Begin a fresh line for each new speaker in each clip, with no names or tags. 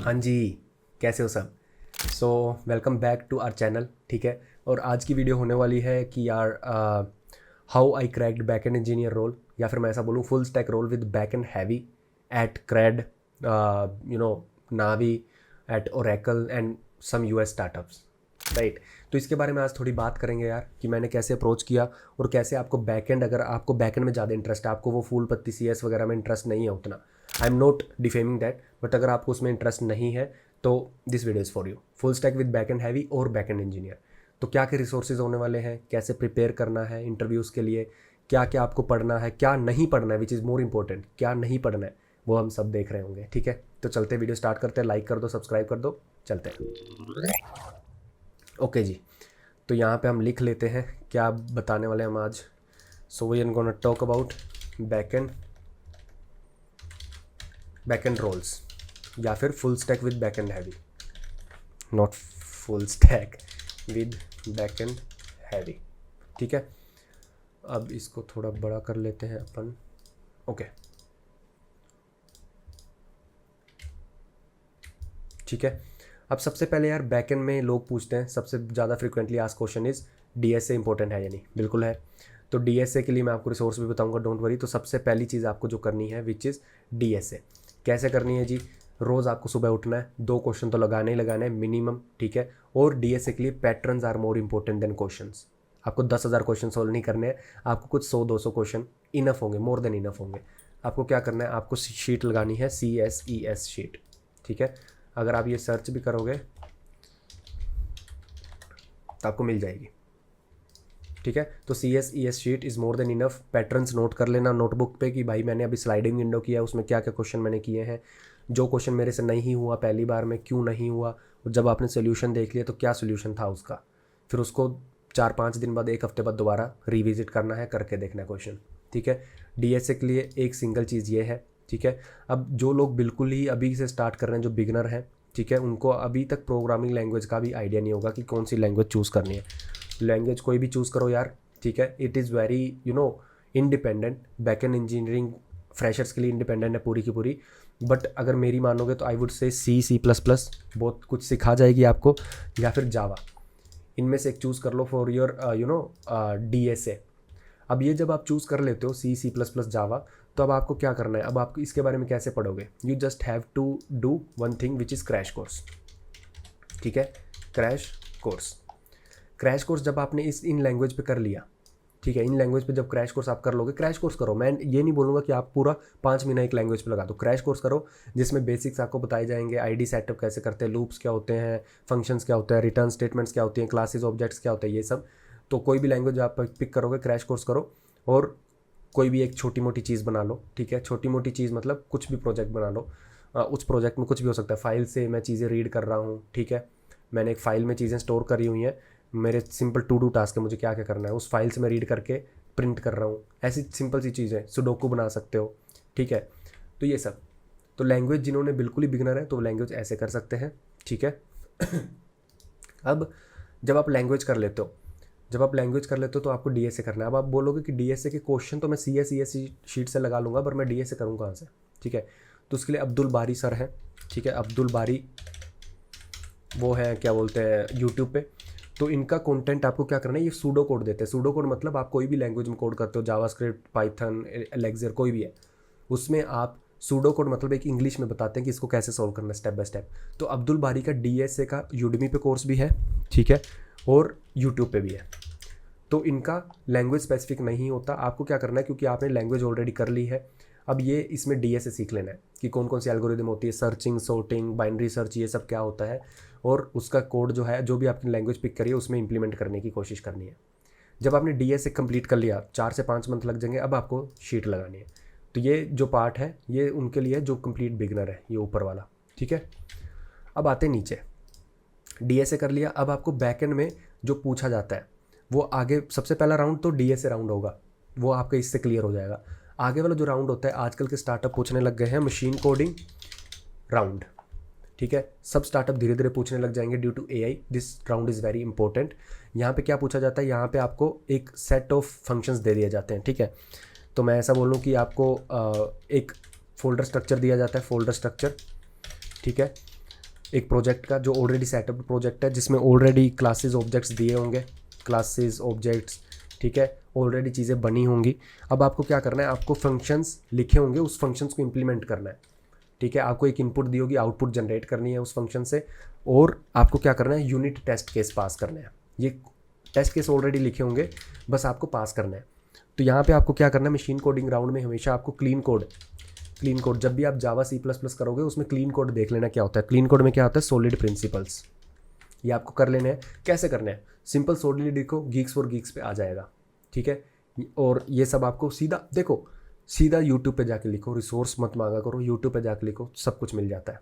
हाँ जी, कैसे हो सब। So welcome back to our channel. ठीक है, और आज की वीडियो होने वाली है कि यार how I cracked back end engineer role, या फिर मैं ऐसा बोलूँ full stack role with back end heavy at CRED, Navi, at Oracle and some US startups, right. तो इसके बारे में आज थोड़ी बात करेंगे यार कि मैंने कैसे अप्रोच किया और कैसे आपको बैकएंड, अगर आपको बैकएंड में ज़्यादा इंटरेस्ट है, आपको वो फूल पत्ती CS वगैरह में इंटरेस्ट नहीं है उतना, I am not defaming that, but अगर आपको उसमें इंटरेस्ट नहीं है तो this video is for you. Full stack with back end heavy और बैक एंड इंजीनियर, तो क्या क्या रिसोर्सेज होने वाले हैं, कैसे प्रिपेयर करना है इंटरव्यूज़ के लिए, क्या क्या आपको पढ़ना है, क्या नहीं पढ़ना है, विच इज़ मोर इंपॉर्टेंट, क्या नहीं पढ़ना है, वो हम सब देख रहे होंगे। ठीक है, तो चलते वीडियो स्टार्ट करते हैं। लाइक कर दो, सब्सक्राइब कर दो, चलते हैं। ओके जी, तो यहाँ पे हम लिख लेते हैं क्या बताने वाले हैं हम आज। So we are gonna talk about back end roles, या फिर full stack with back end heavy, not full stack with back end heavy. ठीक है, अब इसको थोड़ा बड़ा कर लेते हैं अपन। ओके, ठीक है। अब सबसे पहले यार बैकएंड में लोग पूछते हैं, सबसे ज़्यादा frequently asked question is DSA important है या नहीं। बिल्कुल है। तो DSA के लिए मैं आपको रिसोर्स भी बताऊंगा, डोंट वरी। तो सबसे पहली चीज़ आपको जो करनी है विच इज़ DSA। कैसे करनी है जी? रोज़ आपको सुबह उठना है, 2 क्वेश्चन तो लगाने ही लगाने हैं मिनिमम, ठीक है। और DSA के लिए patterns are more important than questions. आपको 10,000 क्वेश्चन सोल्व नहीं करने हैं, आपको कुछ 100-200 क्वेश्चन इनफ होंगे, मोर देन इनफ होंगे। आपको क्या करना है, आपको शीट लगानी है, CSES शीट, ठीक है। अगर आप ये सर्च भी करोगे तो आपको मिल जाएगी, ठीक है। तो CSES sheet is more than enough. Patterns note कर लेना नोटबुक पे कि भाई मैंने अभी स्लाइडिंग विंडो किया है, उसमें क्या क्या क्वेश्चन मैंने किए हैं, जो क्वेश्चन मेरे से नहीं हुआ पहली बार में क्यों नहीं हुआ, और जब आपने सोल्यूशन देख लिया तो क्या सोल्यूशन था उसका, फिर उसको 4-5 दिन बाद, 1 हफ्ते बाद दोबारा रिविजिट करना है, करके देखना है क्वेश्चन, ठीक है। DSA के लिए एक सिंगल चीज़ ये है, ठीक है। अब जो लोग बिल्कुल ही अभी से स्टार्ट कर रहे हैं, जो बिगनर हैं, ठीक है, उनको अभी तक प्रोग्रामिंग लैंग्वेज का भी आइडिया नहीं होगा कि कौन सी लैंग्वेज चूज़ करनी है। लैंग्वेज कोई भी चूज़ करो यार, ठीक है। It is very independent. Back and engineering freshers के लिए इंडिपेंडेंट है पूरी की पूरी। बट अगर मेरी मानोगे तो आई वुड से C++ बहुत कुछ सिखा जाएगी आपको, या फिर जावा। इनमें से एक चूज़ कर लो फॉर योर DSA। अब ये जब आप चूज़ कर लेते हो C++ जावा, तो अब आपको क्या करना है, अब आप इसके बारे में कैसे पढ़ोगे? You just have to do one thing which is crash course, ठीक है। क्रैश कोर्स जब आपने इन लैंग्वेज पे कर लिया, ठीक है, इन लैंग्वेज पे जब क्रैश कोर्स आप कर लोगे, क्रैश कोर्स करो, मैं ये नहीं बोलूँगा कि आप पूरा 5 महीना एक लैंग्वेज पे लगा दो। क्रैश कोर्स करो जिसमें बेसिक्स आपको बताए जाएंगे, ID सेटअप कैसे करते हैं, लूप्स क्या होते हैं, फंक्शंस क्या होते हैं, रिटर्न स्टेटमेंट्स क्या होती हैं, क्लासेस ऑब्जेक्ट्स क्या होते हैं, ये सब। तो कोई भी लैंग्वेज आप पिक करोगे, क्रैश कोर्स करो, और कोई भी एक छोटी मोटी चीज़ बना लो, ठीक है। छोटी मोटी चीज़ मतलब कुछ भी प्रोजेक्ट बना लो। उस प्रोजेक्ट में कुछ भी हो सकता है। फाइल से मैं चीज़ें रीड कर रहा हूँ, ठीक है, मैंने एक फ़ाइल में चीज़ें स्टोर करी हुई हैं, मेरे सिंपल टू डू टास्क है, मुझे क्या क्या करना है, उस फाइल से मैं रीड करके प्रिंट कर रहा हूँ। ऐसी सिंपल सी चीज़ें, सुडोकू बना सकते हो, ठीक है। तो ये सब, तो लैंग्वेज जिन्होंने बिल्कुल ही बिगनर है तो वो लैंग्वेज ऐसे कर सकते हैं, ठीक है। अब जब आप लैंग्वेज कर लेते हो, तो आपको DSA करना है। अब आप बोलोगे कि DSA के क्वेश्चन तो मैं CSES शीट से लगा लूँगा, पर मैं DSA करूँ कहाँ से, ठीक है। तो उसके लिए अब्दुल बारी सर हैं, ठीक है। अब्दुल बारी वो है, क्या बोलते हैं, यूट्यूब पे। तो इनका कंटेंट आपको क्या करना है, ये सूडो कोड देते हैं। सूडो कोड मतलब आप कोई भी लैंग्वेज में कोड करते हो, जावास्क्रिप्ट, पाइथन, एलेक्सर, कोई भी है, उसमें आप सूडो कोड मतलब एक इंग्लिश में बताते हैं कि इसको कैसे सॉल्व करना है स्टेप बाय स्टेप। तो अब्दुल बारी का DSA का यूडमी पे कोर्स भी है, ठीक है, और यूट्यूब पे भी है। तो इनका लैंग्वेज स्पेसिफिक नहीं होता। आपको क्या करना है, क्योंकि आपने लैंग्वेज ऑलरेडी कर ली है, अब ये इसमें DSA सीख लेना है कि कौन कौन सी एल्गोरिदम होती है, सर्चिंग, सॉर्टिंग, बाइनरी सर्च, ये सब क्या होता है, और उसका कोड जो है, जो भी आपने लैंग्वेज पिक करी है उसमें इंप्लीमेंट करने की कोशिश करनी है। जब आपने DSA कंप्लीट कर लिया, 4 से 5 मंथ लग जाएंगे, अब आपको शीट लगानी है। तो ये जो पार्ट है ये उनके लिए जो कंप्लीट बिगनर है, ये ऊपर वाला, ठीक है। अब आते हैं नीचे। DSA कर लिया, अब आपको बैकएंड में जो पूछा जाता है वो आगे, सबसे पहला राउंड तो DSA राउंड होगा, वो आपका इससे क्लियर हो जाएगा। आगे वाला जो राउंड होता है, आजकल के स्टार्टअप पूछने लग गए हैं मशीन कोडिंग राउंड, ठीक है। सब स्टार्टअप धीरे धीरे पूछने लग जाएंगे due to AI। This round is very important. यहाँ पे क्या पूछा जाता है, यहाँ पे आपको एक सेट ऑफ फंक्शंस दे दिए जाते हैं, ठीक है। तो मैं ऐसा बोलूँ कि आपको एक फोल्डर स्ट्रक्चर दिया जाता है, फोल्डर स्ट्रक्चर, ठीक है। एक प्रोजेक्ट का जो ऑलरेडी सेटअप प्रोजेक्ट है, जिसमें ऑलरेडी क्लासेस ऑब्जेक्ट्स दिए होंगे, क्लासेस ऑब्जेक्ट्स, ठीक है, ऑलरेडी चीज़ें बनी होंगी। अब आपको क्या करना है, आपको फंक्शंस लिखे होंगे, उस फंक्शंस को इम्प्लीमेंट करना है, ठीक है। आपको एक इनपुट दी होगी, आउटपुट जनरेट करनी है उस फंक्शन से, और आपको क्या करना है, यूनिट टेस्ट केस पास करने हैं। ये टेस्ट केस ऑलरेडी लिखे होंगे, बस आपको पास करना है। तो यहाँ पे आपको क्या करना है, मशीन कोडिंग राउंड में हमेशा आपको क्लीन कोड, जब भी आप जावा C++ करोगे उसमें क्लीन कोड देख लेना क्या होता है। क्लीन कोड में क्या होता है, सॉलिड प्रिंसिपल्स, ये आपको कर लेने हैं। कैसे करने हैं, सिंपल सॉलिड लिखो, गीक्स फॉर गीक्स पे आ जाएगा, ठीक है। और ये सब आपको सीधा देखो, सीधा यूट्यूब पे जाके लिखो, रिसोर्स मत मांगा करो, यूट्यूब पे जाके लिखो, सब कुछ मिल जाता है,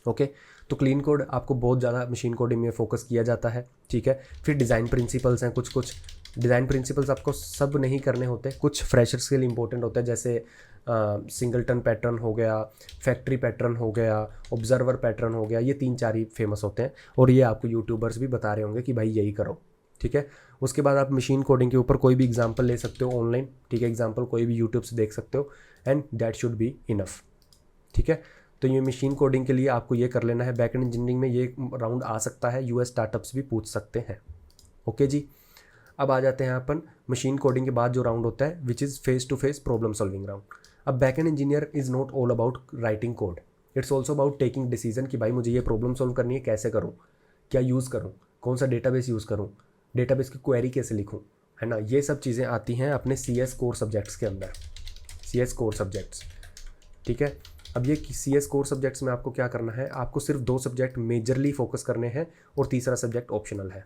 ओके। तो क्लीन कोड आपको बहुत ज़्यादा मशीन कोडिंग में फोकस किया जाता है, ठीक है। फिर डिज़ाइन प्रिंसिपल्स हैं, कुछ डिज़ाइन प्रिंसिपल्स आपको सब नहीं करने होते, कुछ फ्रेशर्स के लिए इंपॉर्टेंट होता है, जैसे सिंगलटन पैटर्न हो गया, फैक्ट्री पैटर्न हो गया, ऑब्जर्वर पैटर्न हो गया, ये 3-4 ही फेमस होते हैं, और ये आपको यूट्यूबर्स भी बता रहे होंगे कि भाई यही करो, ठीक है। उसके बाद आप मशीन कोडिंग के ऊपर कोई भी एग्जांपल ले सकते हो ऑनलाइन, ठीक है, एग्जांपल कोई भी यूट्यूब से देख सकते हो, and that should be enough, ठीक है। तो ये मशीन कोडिंग के लिए आपको ये कर लेना है। बैकएंड इंजीनियरिंग में ये राउंड आ सकता है, यूएस स्टार्टअप्स भी पूछ सकते हैं, ओके जी। अब आ जाते हैं अपन मशीन कोडिंग के बाद जो राउंड होता है, which is face to face problem solving round. अब backend engineer is not all about writing code, it's also about taking decision कि भाई मुझे ये प्रॉब्लम सॉल्व करनी है, कैसे करूँ, क्या यूज़ करूँ, कौन सा डेटाबेस यूज़ करूँ, डेटाबेस की क्वेरी कैसे लिखूँ, है ना। ये सब चीज़ें आती हैं अपने CS कोर सब्जेक्ट्स के अंदर, CS कोर सब्जेक्ट्स, ठीक है। अब ये CS कोर सब्जेक्ट्स में आपको क्या करना है, आपको सिर्फ 2 सब्जेक्ट मेजरली फोकस करने हैं और तीसरा सब्जेक्ट ऑप्शनल है,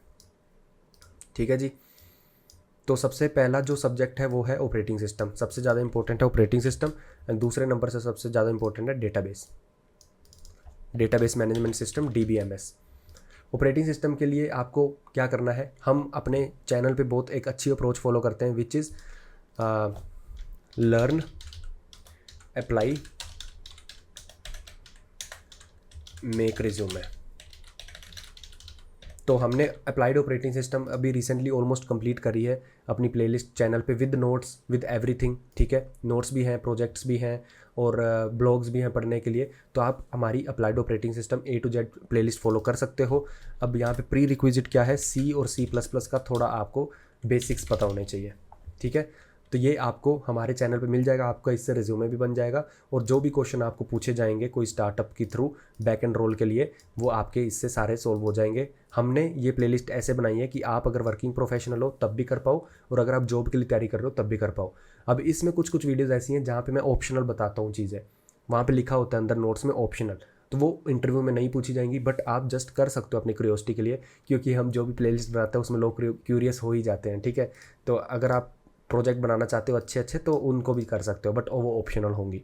ठीक है जी। तो सबसे पहला जो सब्जेक्ट है वो है ऑपरेटिंग सिस्टम, सबसे ज़्यादा इंपॉर्टेंट है ऑपरेटिंग सिस्टम, एंड दूसरे नंबर से सबसे ज़्यादा इंपॉर्टेंट है database management system, DBMS। Operating system के लिए आपको क्या करना है, हम अपने चैनल पे बहुत एक अच्छी अप्रोच फॉलो करते हैं, which is learn, apply, make resume. तो हमने अप्लाइड ऑपरेटिंग सिस्टम अभी रिसेंटली ऑलमोस्ट कंप्लीट करी है अपनी प्लेलिस्ट चैनल पे, विद नोट्स, विद एवरीथिंग, ठीक है। नोट्स भी हैं, प्रोजेक्ट्स भी हैं, और ब्लॉग्स भी हैं पढ़ने के लिए। तो आप हमारी applied operating system A to Z playlist follow कर सकते हो। अब यहाँ पे प्री रिक्विजिट क्या है, C और C++ का थोड़ा आपको बेसिक्स पता होने चाहिए, ठीक है। तो ये आपको हमारे चैनल पे मिल जाएगा, आपका इससे रिज्यूमे भी बन जाएगा, और जो भी क्वेश्चन आपको पूछे जाएंगे कोई स्टार्टअप के थ्रू बैक एंड रोल के लिए, वो आपके इससे सारे सोल्व हो जाएंगे। हमने ये प्लेलिस्ट ऐसे बनाई है कि आप अगर वर्किंग प्रोफेशनल हो तब भी कर पाओ, और अगर आप जॉब के लिए तैयारी कर रहे हो तब भी कर पाओ। अब इसमें कुछ वीडियोज़ ऐसी हैं जहाँ पर मैं ऑप्शनल बताता हूँ चीज़ें, वहाँ पर लिखा होता है अंदर नोट्स में ऑप्शनल, तो वो इंटरव्यू में नहीं पूछी जाएंगी, बट आप जस्ट कर सकते हो अपनी क्यूरियोसिटी के लिए, क्योंकि हम जो भी प्लेलिस्ट बनाते हैं उसमें लोग क्यूरियस हो ही जाते हैं, ठीक है। तो अगर आप प्रोजेक्ट बनाना चाहते हो अच्छे तो उनको भी कर सकते हो, बट वो ऑप्शनल होंगी।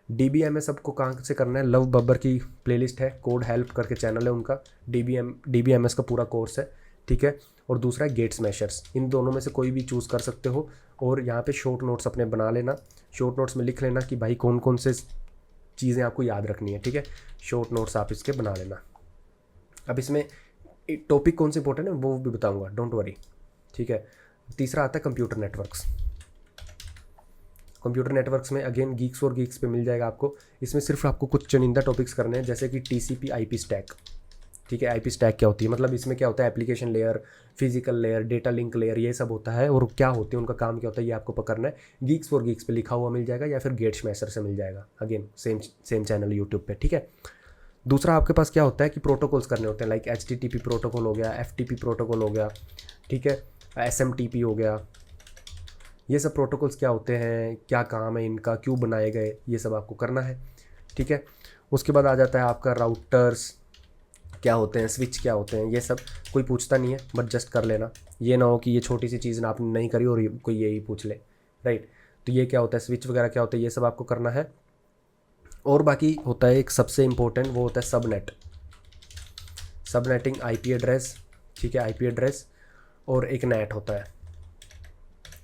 DBMS सबको कहाँ से करना है, लव बब्बर की प्लेलिस्ट है, कोड हेल्प करके चैनल है उनका, DBMS का पूरा कोर्स है, ठीक है। और दूसरा है गेट स्मैशर्स, इन दोनों में से कोई भी चूज़ कर सकते हो। और यहाँ पे शॉर्ट नोट्स अपने बना लेना, शॉर्ट नोट्स में लिख लेना कि भाई कौन कौन से चीज़ें आपको याद रखनी है, ठीक है। शॉर्ट नोट्स आप इसके बना लेना। अब इसमें टॉपिक कौन से इंपॉर्टेंट है वो भी बताऊँगा, डोंट वरी, ठीक है। तीसरा आता है कंप्यूटर नेटवर्क्स। कंप्यूटर नेटवर्क्स में अगेन गीक्स फॉर गीक्स पे मिल जाएगा आपको। इसमें सिर्फ आपको कुछ चुनिंदा टॉपिक्स करने हैं, जैसे कि TCP IP स्टैक, ठीक है। IP स्टैक क्या होती है, मतलब इसमें क्या होता है, application layer, physical layer, data link layer, ये सब होता है, और क्या होते हैं उनका काम क्या होता है, ये आपको पकड़ना है। गीक्स फॉर गीक्स पे लिखा हुआ मिल जाएगा, या फिर गेट स्मैशर से मिल जाएगा, अगेन सेम चैनल यूट्यूब पे, ठीक है। दूसरा आपके पास क्या होता है कि प्रोटोकॉल्स करने होते हैं, लाइक HTTP प्रोटोकॉल हो गया, FTP प्रोटोकॉल हो गया, ठीक है, SMTP हो गया। ये सब प्रोटोकॉल्स क्या होते हैं, क्या काम है इनका, क्यों बनाए गए, ये सब आपको करना है, ठीक है। उसके बाद आ जाता है आपका राउटर्स क्या होते हैं, स्विच क्या होते हैं, ये सब कोई पूछता नहीं है, बट जस्ट कर लेना। ये ना हो कि ये छोटी सी चीज़ ना आपने नहीं करी और कोई यही पूछ ले, राइट। तो ये क्या होता है, स्विच वगैरह क्या होता है, ये सब आपको करना है। और बाकी होता है एक सबसे इम्पोर्टेंट, वो होता है सबनेटिंग IP एड्रेस, ठीक है, IP एड्रेस, और एक नेट होता है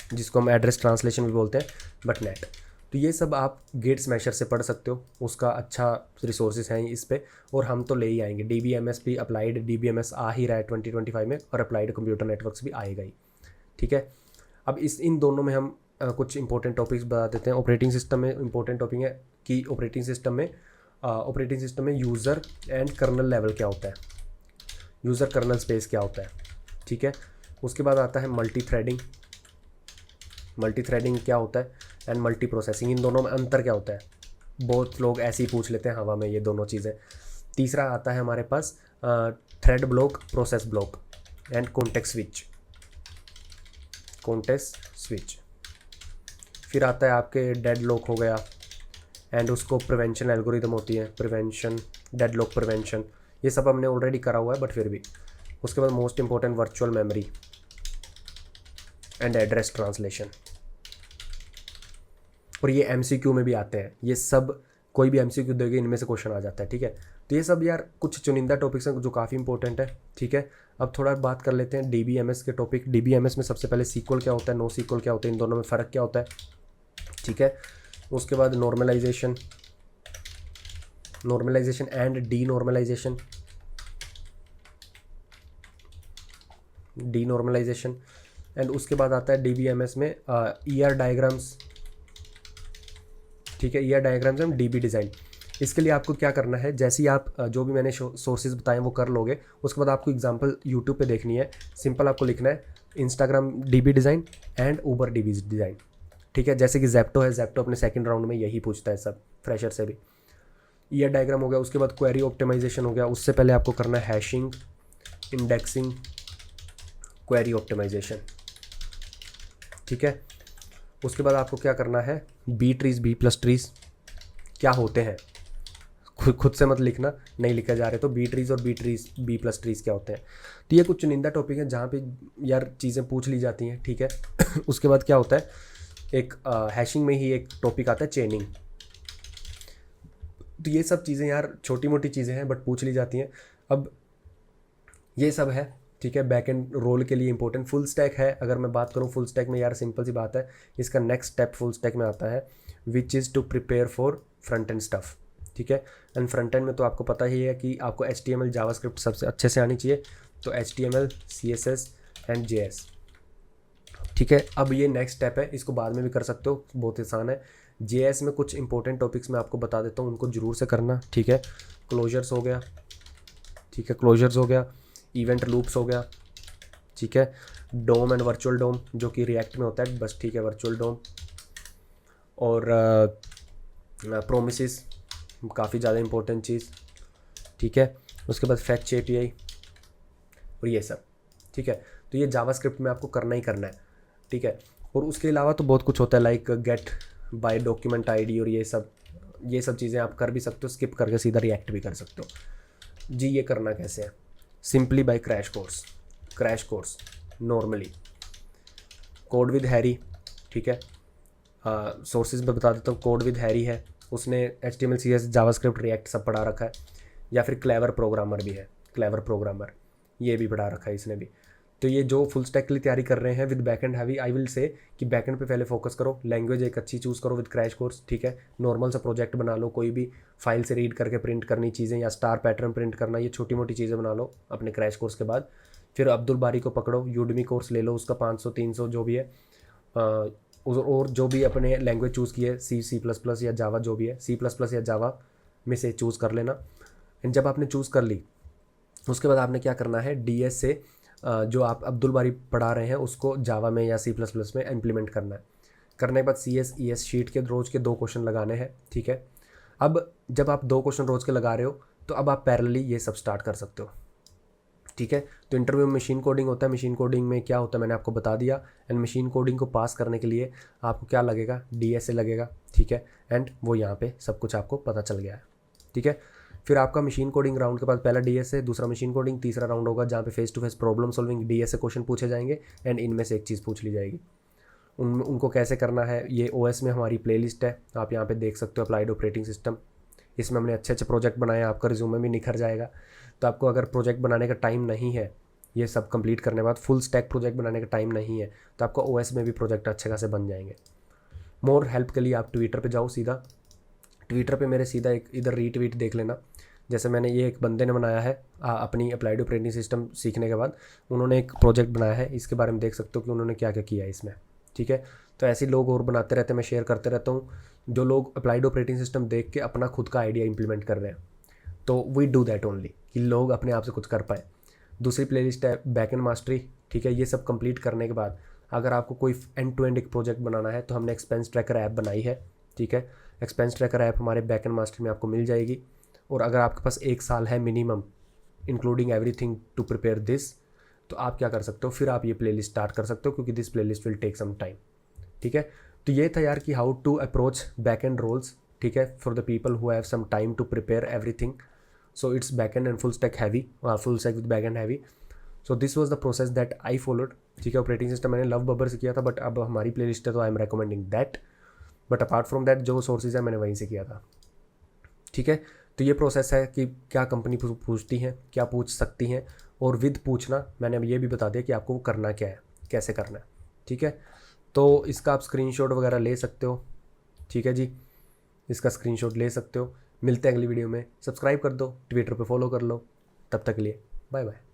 जिसको हम एड्रेस ट्रांसलेशन भी बोलते हैं, बट नेट। तो ये सब आप गेट स्मैशर से पढ़ सकते हो, उसका अच्छा रिसोर्सेज हैं इस पे, और हम तो ले ही आएंगे। DBMS भी, अप्लाइड DBMS आ ही रहा है 2025 में, और अप्लाइड कंप्यूटर नेटवर्क्स भी आएगा ही, ठीक है। अब इन दोनों में हम कुछ इंपॉर्टेंट टॉपिक्स बता देते हैं। ऑपरेटिंग सिस्टम में इंपॉर्टेंट टॉपिक है कि ऑपरेटिंग सिस्टम में ऑपरेटिंग सिस्टम में यूज़र एंड कर्नल लेवल क्या होता है, यूज़र कर्नल स्पेस क्या होता है, ठीक है। उसके बाद आता है मल्टी थ्रेडिंग, मल्टी थ्रेडिंग क्या होता है, एंड मल्टी प्रोसेसिंग, इन दोनों में अंतर क्या होता है, बहुत लोग ऐसे ही पूछ लेते हैं हवा में ये दोनों चीज़ें। तीसरा आता है हमारे पास thread block, process block and context switch, context switch. फिर आता है आपके डेड लॉक हो गया, एंड उसको प्रिवेंशन एल्गोरिदम होती है, प्रिवेंशन, डेड लॉक प्रिवेंशन, ये सब हमने ऑलरेडी करा हुआ है बट फिर भी। उसके बाद most important virtual memory and address translation, और ये एमसीक्यू में भी आते हैं ये सब, कोई भी एमसीक्यू देगा इनमें से क्वेश्चन आ जाता है, ठीक है। तो ये सब यार कुछ चुनिंदा टॉपिक्स हैं जो काफ़ी इंपॉर्टेंट है, ठीक है। अब थोड़ा बात कर लेते हैं डीबीएमएस के टॉपिक। डीबीएमएस में सबसे पहले सीक्वल क्या होता है, नो सीक्वल क्या होता है, इन दोनों में फ़र्क क्या होता है, ठीक है। उसके बाद normalisation, normalisation and denormalisation, denormalisation. And उसके बाद आता है डीबीएमएस में ईआर डायग्राम्स, ठीक है, ER diagrams and dB design. इसके लिए आपको क्या करना है, जैसे ही आप जो भी मैंने सोर्सेज बताए वो कर लोगे, उसके बाद आपको एग्जांपल यूट्यूब पे देखनी है। सिंपल आपको लिखना है Instagram dB design and Uber dB design, ठीक है। जैसे कि जेप्टो है, जेप्टो अपने सेकंड राउंड में यही पूछता है सब, फ्रेशर से भी। ईआर डायग्राम हो गया, उसके बाद क्वेरी ऑप्टिमाइजेशन हो गया। उससे पहले आपको करना है हैशिंग, इंडेक्सिंग, क्वेरी ऑप्टिमाइजेशन, ठीक है। उसके बाद आपको क्या करना है, B trees, B plus trees क्या होते हैं, खुद से मत लिखना, नहीं लिखा जा रहे तो बी ट्रीज और B trees, B plus trees क्या होते हैं। तो ये कुछ चुनिंदा टॉपिक है जहाँ पे यार चीज़ें पूछ ली जाती हैं, ठीक है। उसके बाद क्या होता है, एक हैशिंग में ही एक टॉपिक आता है चेनिंग। तो ये सब चीज़ें यार छोटी मोटी चीज़ें हैं बट पूछ ली जाती हैं। अब ये सब है, ठीक है, बैक एंड रोल के लिए इंपॉर्टेंट। फुल स्टैक है, अगर मैं बात करूँ फुल स्टैक में यार सिंपल सी बात है, इसका नेक्स्ट स्टेप फुल स्टैक में आता है which is to prepare for front end stuff, ठीक है। एंड फ्रंट एंड में तो आपको पता ही है कि आपको HTML जावास्क्रिप्ट सबसे अच्छे से आनी चाहिए, तो HTML CSS एंड JS, ठीक है। अब ये नेक्स्ट स्टेप है, इसको बाद में भी कर सकते हो, बहुत आसान है। JS में कुछ इंपॉर्टेंट टॉपिक्स मैं आपको बता देता हूँ, उनको ज़रूर से करना, ठीक है। क्लोजर्स हो गया, ठीक है, क्लोजर्स हो गया, इवेंट लूप्स हो गया, ठीक है। डोम एंड वर्चुअल डोम जो कि रिएक्ट में होता है बस, ठीक है, वर्चुअल डोम। और प्रोमिसेस काफ़ी ज़्यादा इंपॉर्टेंट चीज़, ठीक है। उसके बाद फैक्ट API और ये सब, ठीक है। तो ये जावास्क्रिप्ट में आपको करना ही करना है, ठीक है। और उसके अलावा तो बहुत कुछ होता है like get by document ID और ये सब चीज़ें आप कर भी सकते हो, स्किप करके सीधा रिएक्ट भी कर सकते हो जी। ये करना कैसे है, simply by crash course normally, code with Harry, ठीक है। सोर्सेज में बता देता हूँ, कोड विद हैरी है, उसने HTML CSS जावास्क्रिप्ट रिएक्ट सब पढ़ा रखा है, या फिर क्लेवर प्रोग्रामर भी है, क्लेवर प्रोग्रामर ये भी पढ़ा रखा है इसने भी। तो ये जो फुल स्टैक के लिए तैयारी कर रहे हैं with backend heavy, I will say कि बैकएंड पे पहले फोकस करो, लैंग्वेज एक अच्छी चूज़ करो विद क्रैश कोर्स, ठीक है। नॉर्मल सा प्रोजेक्ट बना लो, कोई भी फाइल से रीड करके प्रिंट करनी चीज़ें या स्टार पैटर्न प्रिंट करना, ये छोटी मोटी चीज़ें बना लो अपने क्रैश कोर्स के बाद। फिर अब्दुल बारी को पकड़ो, यूडमी कोर्स ले लो, उसका 500-300 जो भी है, और जो भी अपने लैंग्वेज चूज़ की है, C++ या जावा जो भी है, C++ या जावा में से चूज़ कर लेना। एंड जब आपने चूज़ कर ली उसके बाद आपने क्या करना है, DS से जो आप अब्दुल बारी पढ़ा रहे हैं उसको जावा में या C++ में इम्प्लीमेंट करना है। करने के बाद CS शीट के रोज़ के 2 क्वेश्चन लगाने हैं, ठीक है। अब जब आप 2 क्वेश्चन रोज़ के लगा रहे हो तो अब आप पैरेलली ये सब स्टार्ट कर सकते हो, ठीक है। तो इंटरव्यू में मशीन कोडिंग होता है, मशीन कोडिंग में क्या होता है मैंने आपको बता दिया। एंड मशीन कोडिंग को पास करने के लिए आपको क्या लगेगा, DSA लगेगा, ठीक है। एंड वो यहाँ पे सब कुछ आपको पता चल गया है, ठीक है। फिर आपका मशीन कोडिंग राउंड के बाद पहला DSA, दूसरा मशीन कोडिंग, तीसरा राउंड होगा जहाँ पे face to face problem solving DSA question पूछे जाएंगे एंड इनमें से एक चीज़ पूछ ली जाएगी। उनको कैसे करना है, ये OS में हमारी प्लेलिस्ट है, आप यहाँ पे देख सकते हो, अप्लाइड ऑपरेटिंग सिस्टम। इसमें हमने अच्छे अच्छे प्रोजेक्ट बनाए, आपका रिज्यूमे भी निखर जाएगा। तो आपको अगर प्रोजेक्ट बनाने का टाइम नहीं है, ये सब कंप्लीट करने के बाद फुल स्टैक प्रोजेक्ट बनाने का टाइम नहीं है, तो आपको OS में भी प्रोजेक्ट अच्छे खासे बन जाएंगे। मोर हेल्प के लिए आप ट्विटर पे जाओ, सीधा ट्विटर पे मेरे सीधा एक इधर रीट्वीट देख लेना। जैसे मैंने ये एक बंदे ने बनाया है अपनी अप्लाइड ऑपरेटिंग सिस्टम सीखने के बाद उन्होंने एक प्रोजेक्ट बनाया है, इसके बारे में देख सकते हो कि उन्होंने क्या क्या किया है इसमें, ठीक है। तो ऐसे लोग और बनाते रहते हैं, मैं शेयर करते रहता हूँ जो लोग अप्लाइड ऑपरेटिंग सिस्टम देख के अपना खुद का आइडिया इंप्लीमेंट कर रहे हैं। तो वी डू दैट ओनली, कि लोग अपने आप से कुछ कर पाए। दूसरी प्लेलिस्ट है बैक एंड मास्टरी, ठीक है। ये सब कंप्लीट करने के बाद अगर आपको कोई एंड टू एंड एक प्रोजेक्ट बनाना है तो हमने एक्सपेंस ट्रैकर ऐप बनाई है, ठीक है। एक्सपेंस ट्रैकर ऐप हमारे बैक एंड मास्टरी में आपको मिल जाएगी। और अगर आपके पास 1 साल है minimum including everything to prepare this, तो आप क्या कर सकते हो, फिर आप ये प्लेलिस्ट स्टार्ट कर सकते हो, क्योंकि this playlist will take some time, ठीक है। तो ये था यार कि how to approach back end roles, ठीक है, for the people who have some time to prepare everything. So it's back end full stack heavy, full stack with back end heavy. So this was the process that I followed, ठीक है। Operating system मैंने लव बबर से किया था, but अब हमारी play list है तो I am recommending that. But apart from that जो सोर्सेज है मैंने वहीं से किया था, ठीक है। तो ये प्रोसेस है कि क्या कंपनी पूछती हैं, क्या पूछ सकती हैं, और विद पूछना मैंने अब ये भी बता दिया कि आपको करना क्या है, कैसे करना है, ठीक है। तो इसका आप स्क्रीनशॉट वगैरह ले सकते हो, ठीक है जी, इसका स्क्रीनशॉट ले सकते हो। मिलते हैं अगली वीडियो में, सब्सक्राइब कर दो, ट्विटर पे फॉलो कर लो। तब तक के लिए बाय बाय।